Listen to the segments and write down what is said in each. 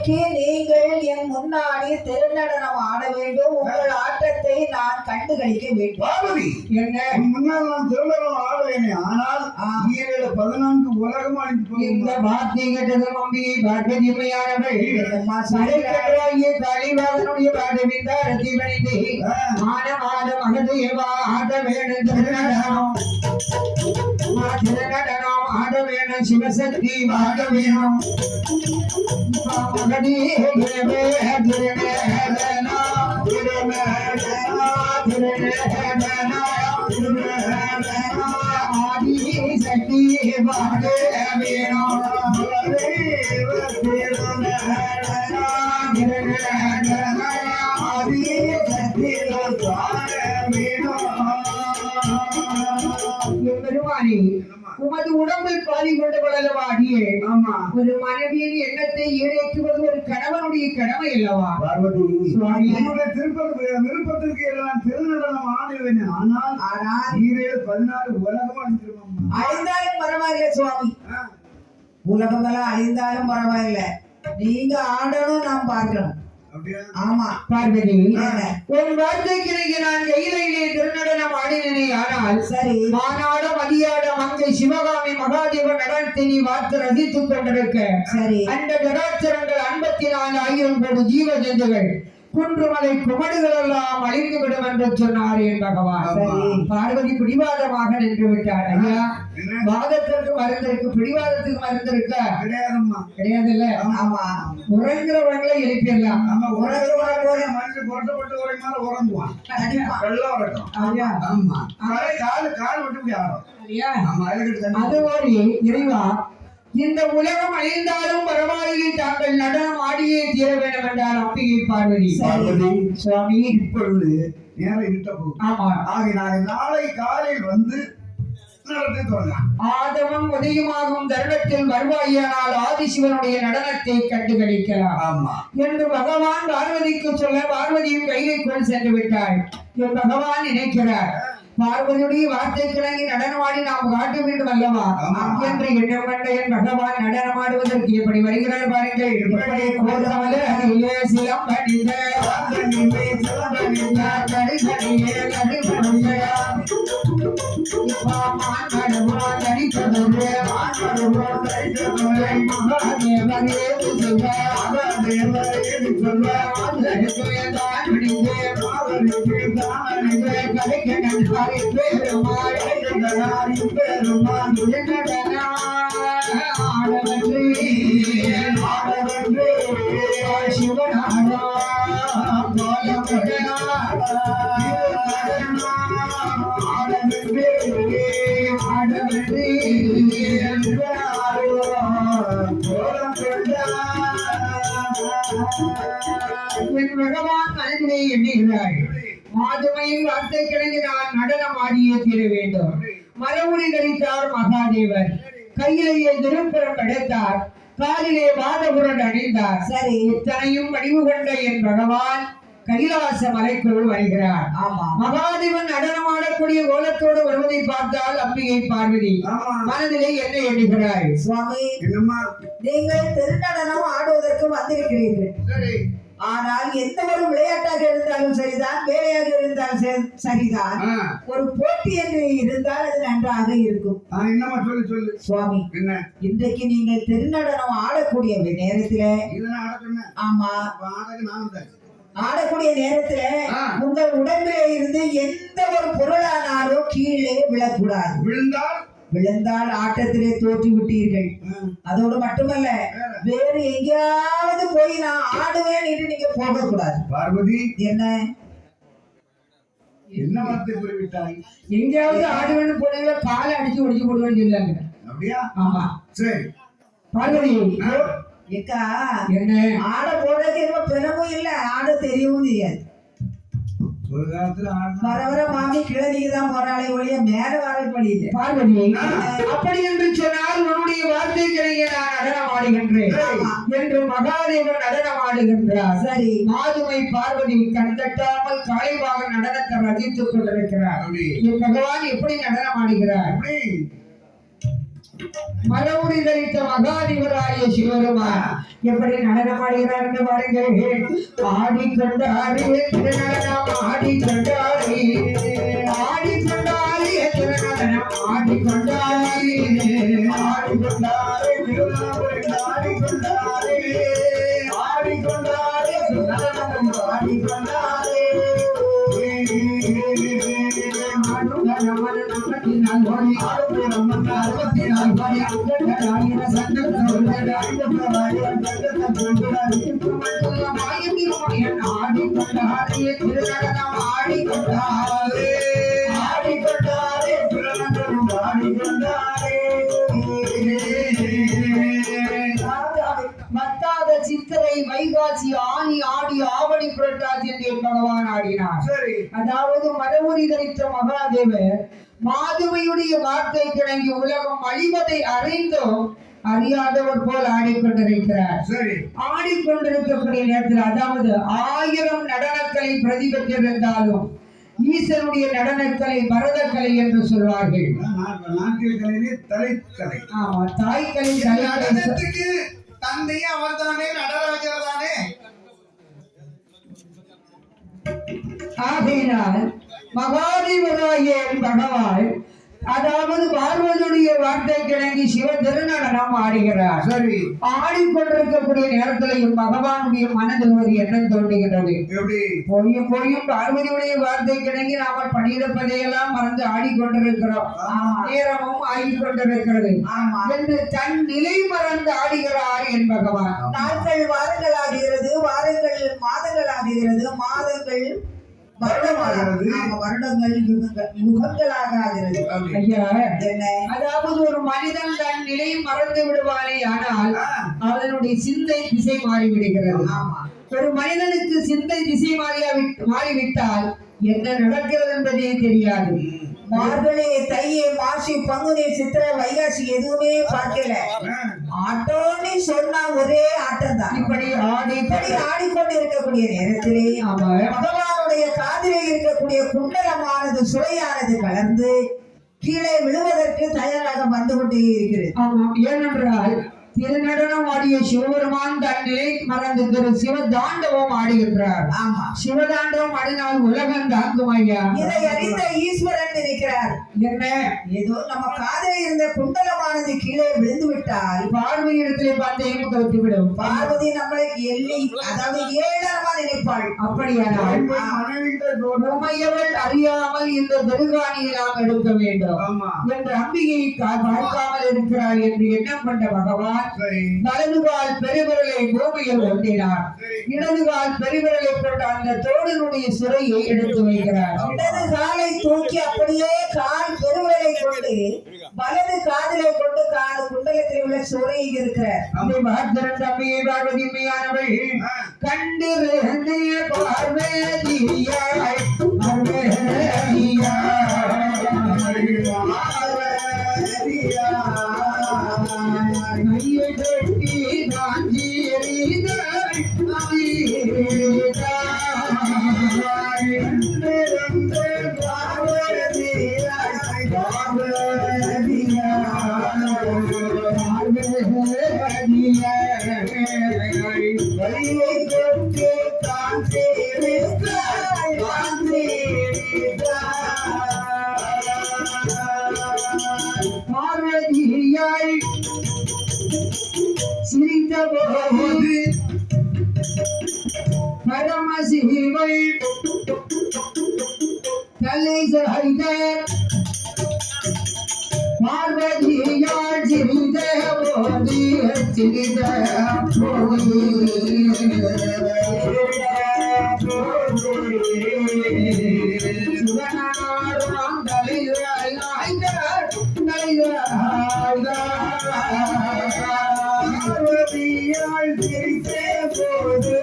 இன்றைக்கு நீங்கள் என் முன்னாடி திருநடனம் ஆட வேண்டும். உங்கள் ஆட்டத்தை நான் கண்டுகளிக்க வேண்டும். பார்வதி, என்ன முன்னால் நான் திருநடனம் ஆடுவேனே, ஆனால் 14 உலகம் அழிந்து இந்த வார்த்தை கேட்டது அம்பிகை பார்வதிமையானவள் சடைக்கராகிய கலிவாகனுடைய பாடவிந்தாரத்தை வணிந்து மானமாத மகதேவா ஆட வேணும் திருநடனம் ஆட வேணும் சிவசக்தி ஆட வேணும் மகதேவே திருநடனா ஆதி சக்தி பாட வேணும் பெருமானி உமது உடம்பில் பாதி கொண்டவளவா அடியே. ஆமா, ஒரு மனைவியின் எண்ணத்தை ஈடேற்றுவது ஒரு கணவனுடைய கடமை அல்லவா? பார்வதி, சுவாமி, என்னுடைய விருப்பத்திற்கு எல்லாம் திருநடனம் ஆடுவேனே, ஆனால் 14 உலகம் அழிஞ்சிருவாங்க. அழிந்தாலும் பரவாயில்ல சுவாமி, உலகமெல்லாம் அழிந்தாலும் பரவாயில்ல, நீங்க ஆடணும், நான் பார்க்கணும். அப்படியா? ஆமா பார்வதி, உன் வார்த்தைக்கு நான் கையிலே திருநடனம் ஆடினே. ஆனால் சரி, மானாட மதியாட மங்கை சிவகாமி மகாதேவ நடனத்தை நீ பார்த்து ரசித்துக் கொண்டிருக்க சரி, அந்த கடாச்சரங்கள் 54,000 கோடி ஜீவ ஜந்துகள் குன்றுமலை குமடுகள் எல்லாம் அழிந்துவிடும் என்று சொன்னார் என் பகவான். பார்வதி பிடிவாதமாக நின்று விட்டார். ஐயா, வாதத்திற்கு மருந்திருக்கு, பிடிவாதத்துக்கு மருந்திருக்க கிடையாது இல்ல. ஆமா, உறங்குறவங்களை எழுப்பிடலாம். நம்ம உறங்குறவங்க மனுஷன் புரட்டப்பட்டு ஒரு மாதிரி உறங்குவான். வெள்ளம் வரட்டும். ஐயா, ஆமா, கால் விட்டு இப்படி ஆடும். ஐயா, ஆமா, அதுக்கு அது ஒரு இறைவா, இந்த உலகம் அழிந்தாலும் பரவாயில்லை, தாங்கள் நடனம் ஆடியே தீர வேண்டும் என்றால் அம்பிகை பார்வதி. சுவாமி, இப்பொழுது நேரம் இருட்ட போகுது. ஆமா, ஆகினாலே நாளை காலையில் வந்து நடத்தி தொடங்கலாம். ஆதவம் உதயமாகும் தருணத்தில் வருவாயானால் ஆதிசிவனுடைய நடனத்தை கண்டுகளிக்கலாம். ஆமா, என்று பகவான் பார்வதிக்கு சொல்ல பார்வதியும் கையிற்குள் சென்று விட்டாள். என் பகவான் நினைக்கிறார், பார்வதியுடைய வார்த்தை கிழங்கி நடனமாடி நாம் காட்ட வேண்டும் அல்லவா என்று எண்ணம் கண்ட என் பகவான் நடனமாடுவதற்கு எப்படி வருகிறார் பாருங்கள். பகவான் மனதிலே எண்ணுகிறாள், மாதுமையின் வார்த்தை கிழங்கு நான் நடனம் ஆடியே தீர வேண்டும். மரமுடி தரித்தார் மகாதேவர், கையிலேயே திருப்புறம் எடுத்தார், காலிலே வாதபுரன் அணிந்தார். சரி, இத்தனையும் வடிவு கொண்ட என் பகவான் கைலாச மலைக்குள் வருகிறார். ஆமா, மகாதேவன் நடனமாடக்கூடிய கோலத்தோடு வருவதை பார்த்தால் அம்பிகை பார்வதி மனதிலே என்ன எண்ணுகிறாள்? சுவாமி, என்னம்மா, நீங்கள் திருநடனம் ஆடுவதற்கு வந்திருக்கிறீர்கள். சரி, ஆனால் எந்த ஒரு விளையாட்டாக இருந்தாலும் சரிதான், வேலையாக இருந்தாலும் சரிதான், ஒரு போட்டி என்று இருந்தால் அது நன்றாக இருக்கும். என்னம்மா, சொல்லு சுவாமி, என்ன இன்றைக்கு நீங்கள் திருநடனம் ஆடக்கூடிய நேரத்துல, ஆமா, ஆடக்கூடிய நேரத்துல உங்கள் உடம்பிலே இருந்து எந்த ஒரு பொருளானாலும் கீழே விழக்கூடாது. விழுந்தால் ஆட்டத்திலே தோற்று விட்டீர்கள். அதோடு மட்டுமல்ல, வேறு எங்கேயாவது போய் நான் ஆடுவேன் என்று நீங்க போக கூடாது. பார்வதி, என்ன வார்த்தை குறிப்பிட்டாய்? எங்கேயாவது ஆடுவேன்னு போனீங்களா, காலை அடிச்சு ஒடிச்சு போடுவேன்னு சொல்லாங்க. அப்படியா? ஆமா, சரி. பார்வதி, ஏக்கா, என்ன ஆட போடுறதுக்கு ரொம்ப பெருமும் இல்லை, ஆட தெரியவும் தெரியாது. ஒரு காலத்துல வர வர மாமி கிழதிக்கு தான் போறாளே ஒழிய மேல வர வழி இல்லை. பார்வதி, அப்படி என்று சொன்னால் உன்னுடைய வார்த்தை கிடைக்க நான் நடனம் ஆடுகின்றேன் என்று மகாதேவன் நடனம் ஆடுகின்றார். சரி, மாதுமை பார்வதி கண் தட்டாமல் காலைவாக நடனத்தை ரசித்துக் கொண்டிருக்கிறார். என் பகவான் எப்படி நடனம் ஆடுகிறார்? மரவுரி தரித்த மகாதிபராய சிவருமான் எப்படி நடனமாடுகிறார் என்று பாருங்கள். ஆடிக்கொண்டாரே திருநடனம் ஆடிக்கொண்டாரே ஆடிக்கொண்டாரே திருநடனம் ஆடிக்கொண்டாரே ஆடிக்கொண்டாரே திருநாவுக்கரசர் ஆடிக்கொண்டாரே ஆடிக்கொண்டாரே திருநடனம் ஆடிக்கொண்டாரே மத்தாத சித்திரை வைகாசி ஆனி ஆடி ஆவணி புரட்டாசி என்று பகவான் ஆடினார். சரி. அதாவது மரவுரி தரித்த மகாதேவர் மாதுமையுடைய வார்த்தை கிழங்கி உலகம் அழிவதை அறிந்தும் அறியாதவர் போல் ஆடிக்கொண்டிருக்கிறார். சரி. ஆடிக்கொண்டிருக்கக்கூடிய நேரத்தில் அதாவது 1000 நடனக்கலை பிரதிபெற்றிருந்தாலும் ஈசனுடைய நடனக்கலை பரதக்கலை என்று சொல்வார்கள். நாட்டில் கலையிலே தலைக்கலை. ஆமா, தாய்க்கலை நடனத்துக்கு தந்தையே அவர் தானே, நடராஜர் தானே. ஆகையினால் மகாதேவராய பகவான் அதாவது பார்வதியுடைய வார்த்தை கிழங்கி சிவ திருநடனம் ஆடுகிறார். சரி. ஆடிக்கொண்டிருக்கக்கூடிய நேரத்திலையும் பகவானுடைய மனதில் ஒரு எண்ணம் தோன்றுகிறது. எப்படி? போயும் பார்வதியுடைய வார்த்தை கிழங்கி நாம பணியிடப்பதையெல்லாம் மறந்து ஆடிக்கொண்டிருக்கிறோம், நேரமும் ஆடிக்கொண்டிருக்கிறது என்று தன் நிலை மறந்து ஆடுகிறார் என் பகவான். நாட்கள் வாரங்கள் ஆகிறது, வாரங்கள் மாதங்கள் ஆகிறது, மாதங்கள் வருடமாகிறது, வருடங்கள் யுகங்களாக ஆகிறது. ஐயா, என்ன? அதாவது ஒரு மனிதன் தன் நிலை மறந்து விடுவானே, ஆனால் அவனுடைய சிந்தை திசை மாறிவிடுகிறது. ஒரு மனிதனுக்கு சிந்தை திசை மாறிவிட்டால் என்ன நடக்கிறது என்பதே தெரியாது. மார்கழி, தையை, மாசி, பங்குனி, சித்திரை, வைகாசி எதுவுமே பார்க்கல. ஆட்டோன்னு சொன்னா ஒரே ஆட்டம் தான். இப்படி ஆடிக்கொண்டு இருக்கக்கூடிய நேரத்திலே பகவானுடைய காதிலே இருக்கக்கூடிய குண்டலமானது சுவையானது கலந்து கீழே விழுவதற்கு தயாராக வந்து கொண்டே இருக்கிறது. ஆமாம், ஏனென்றால் திருநடனம் ஆடிய சிவபெருமான் தன் நிலை மறந்து திரு சிவதாண்டவம் ஆடுகின்றார். ஆமா, சிவதாண்டவம் ஆடினால் உலகம் தாக்கும் ஐயா. இதை அறிந்த ஈஸ்வரன் நினைக்கிறார், என்ன ஏதோ நம்ம காதிலே இருந்த குண்டலமானது கீழே விழுந்து விட்டால் பார்வதி இடத்திலே பார்த்தேன் கவுத்துவிடும். பார்வதி நம்மளை எள்ளி அதாவது ஏழரமா நினைப்பாள். அப்படியானால் உமையவள் அறியாமல் இந்த பெருகாணியை நாம் எடுக்க வேண்டும் என்று அம்பிகையை பார்க்காமல் இருக்கிறார் என்று எண்ணம் கொண்ட பகவான் வலதுகால் பெருவிரலை பூமியில் ஒட்டினார். இடதுகால் பெருவிரலை கொண்ட அந்த தோழனுடைய சிறையை எடுத்து வைக்கிறார். இடது காலை தூக்கி அப்படியே கால் பெருவிரலை கொண்டு வலது காதிலை கொண்டு காது குண்டலத்தில் உள்ள சுரையை இருக்கிறார். தம்பியை பார்வதிமையானவள் கண்டு பார்வதியாய் பார்வதியாய் சிரித்த போது பரமசிவை தலை சாய்ந்த பார்வதியால் சிரித்த போது சிரித்த போது சிவனாரும் தலையாய் பார்வதியால் சிரித்த போது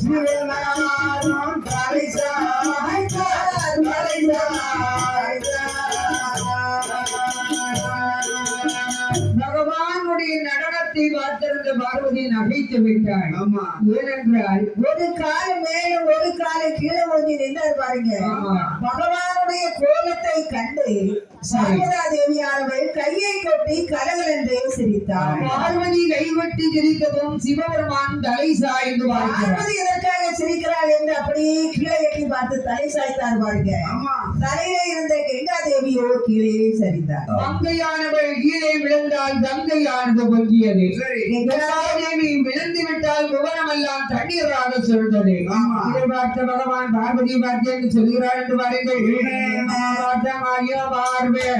சிவனாரும் பகவானுடைய நடனத்தை பார்த்திருந்த அந்த பார்வதி நகைத்து விட்டாள். ஆமா. ஏனென்றால் ஒரு கால மேல ஒரு கால கீழே ஓதி நின்றார் பாருங்க. ஆமா. பகவானுடைய கோலத்தை கண்டு சாரதா தேவியானவள் கையை கொட்டி கலகல் என்றே சிரித்தார். பார்வதி கைவட்டி சிரித்ததும் சிவபெருமான் தலை சாய்ந்து பார்க்கிறார். பார்வதி எதற்காக சிரிக்கிறாள் என்று அப்படியே கீழே எட்டி பார்த்து தலை சாய்த்தார் பாருங்க. ஆமா. தலையில இருந்த கங்கா தேவியோ கீழே சரிந்தார். கங்கையானவள் கீழே விழுந்தால் கங்கையானது பொங்கியது. சரி. கங்கா தேவி விழுந்து விட்டால் புவனமெல்லாம் தண்ணீராக சொல்றது. ஆமா. இதை பார்த்த பகவான் பார்வதி பார்த்து என்று சொல்கிறார் என்று பாருங்கள். பார்வதியே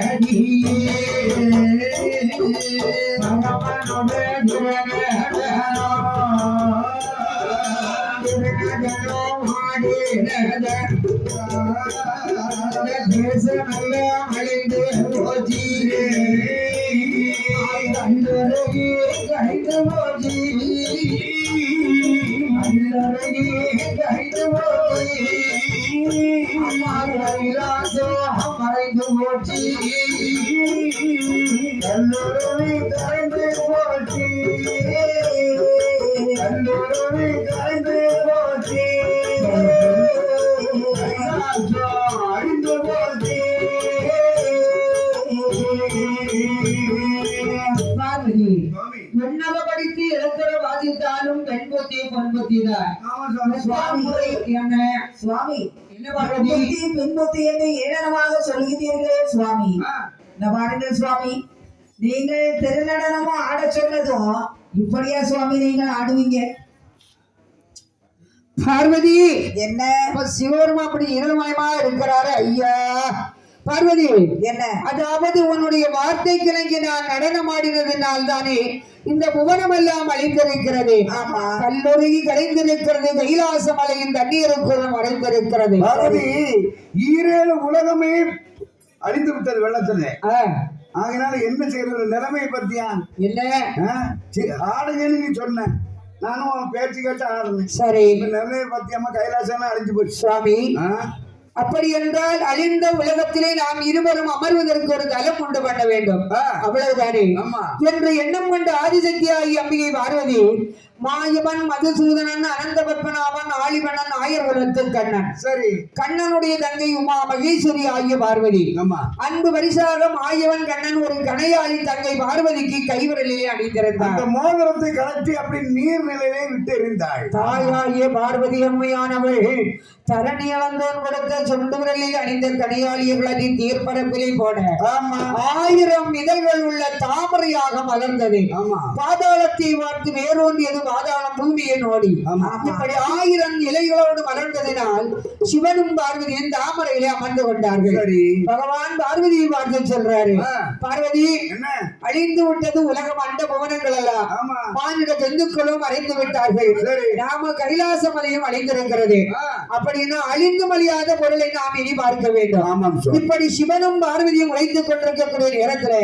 தேசமெல்லாம் அழிந்து போச்சு. அல்லறையே கழிந்து போச்சு. அல்லறையே கழிந்து போச்சு. கைலாசம் மறைந்து போச்சு. கல்லூரி கரைந்து போச்சு. கல்லூரி கரைந்து போச்சு. கைலாசம் அழிந்து போச்சு. பார்வதி சுவாமி. என்னவ படித்து எழுத்தர வாதித்தாலும் பெண் புத்தி பொன் புத்தி தான். ஆமா சுவாமி. என்ன சுவாமி என்ன பார்வதி புத்தி பின்புத்தி என்று ஏளனமாக சொல்கிறீர்களே சுவாமி. இந்த பாருங்கள் சுவாமி, நீங்கள் திருநடனமும் ஆட சொன்னதும் இப்படியா சுவாமி நீங்கள் ஆடுவீங்க? பார்வதி என்ன சிவபெருமா அப்படி இருமயமா இருக்கிறாரு ஐயா. பார்வதி என்ன அதாவது உன்னுடைய வார்த்தை கிழங்கி நான் நடனமாடினதினால் தானே இந்த புவனம் எல்லாம் அழிந்திருக்கிறது. ஆமா. கல்லூரி கலைந்திருக்கிறது. கைலாச மலையின் தண்ணீருக்குள் மறைந்திருக்கிறது. பார்வதி ஈரேழு உலகமே அழிந்து விட்டது வெள்ளத்துல. ஆகினால என்ன செய்யறது? நிலைமையை பத்தியா என்ன ஆடுங்கன்னு நீ சொன்ன, நானும் பேச்சு கேட்டு ஆடுறேன். சரி, நிலைமையை பத்தியாம கைலாசம் அழிஞ்சு போச்சு சுவாமி. அப்படி என்றால் அழிந்த உலகத்திலே நாம் இருவரும் அமர்வதற்கு ஒரு தலம் உண்டு பண்ண வேண்டும். அவ்வளவுதானே என்று எண்ணம் கொண்ட ஆதிசக்தியாகி அம்பிகை பார்வதி மாயவன் மதுசூதனன் அனந்த பத்மநாபன் ஆழிவனன் ஆயர்குலத்து கண்ணன். சரி. கண்ணனுடைய தங்கை உமா மகேஸ்வரி ஆகிய பார்வதி அன்பு பரிசாக மாயவன் கண்ணன் ஒரு கணையாளி தங்கை பார்வதிக்கு கைவிரலிலே அணிந்திருந்தார். அந்த மோதிரத்தை கலட்டி அப்படி நீர்நிலையிலே விட்டு எறிந்தாள். தாயாகிய பார்வதி அம்மையானவள் தரணி அளந்தோன் கொடுத்த சொண்டு விரலில் அணிந்த கணையாளியர்களின் தீர்ப்பரப்பிலே போன 1000 இதழ்கள் உள்ள தாமரையாக மலர்ந்தது. பாதாளத்தை பார்த்து வேறொன்றியது பாதாளம் பூமியை நோடி. இப்படி 1000 இலைகளோடு மலர்ந்ததினால் சிவனும் பார்வதியும் தாமரையிலே அமர்ந்து கொண்டார்கள். பகவான் பார்வதியை பார்த்து சொல்றாரு, பார்வதி அழிந்து விட்டது உலகம், அண்ட புவனங்கள் எல்லாம் மானிட ஜந்துக்களும் அழிந்து விட்டார்கள். நாம கைலாச மலையும் அழிந்திருக்கிறது. அப்படின்னா அழிந்து மலியாத பொருளை நாம் இனி பார்க்க வேண்டும். இப்படி சிவனும் பார்வதியும் உழைத்துக் கொண்டிருக்கக்கூடிய நேரத்தில்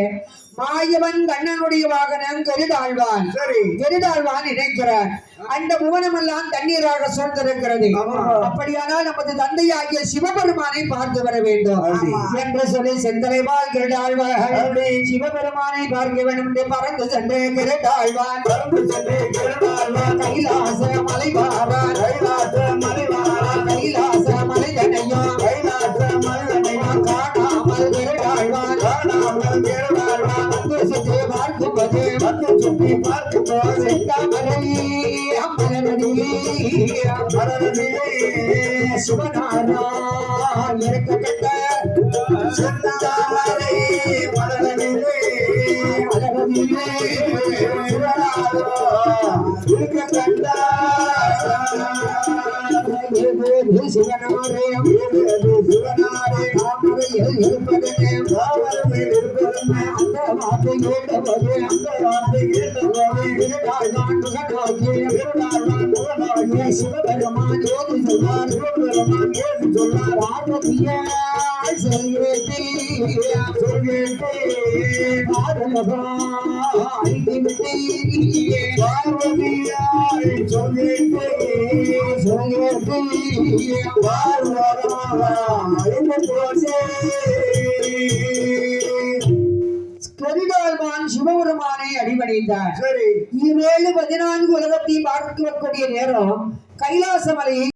மாயவன் கண்ணனுடைய வாகனம் கருடாழ்வான். கருடாழ்வான் நினைக்கிறார் அந்த புவனம் எல்லாம் தண்ணீராக சூழ்ந்திருக்கிறது. அப்படியானால் நமது தந்தையாகிய சிவபெருமானை பார்த்து வர வேண்டும் என்று சொல்லி செந்தலைவாள் கருடாழ்வான் சிவபெருமானை பார்க்க வேண்டும் என்று பறந்து சென்று கருடாழ்வான் கைலாச மலைவாரான் கைலாச மலைதனையும் காணாமல் கருடாழ்வான் சுபநாரா இறக்கப்பட்ட சிவபெருமான் கருடாழ்வான் சிவபெருமான் சிவபெருமானை அடிபணிந்தார். சரி 7 14 உலகத்தையும் பார்க்கக்கூடிய நேரம் கைலாச மலையை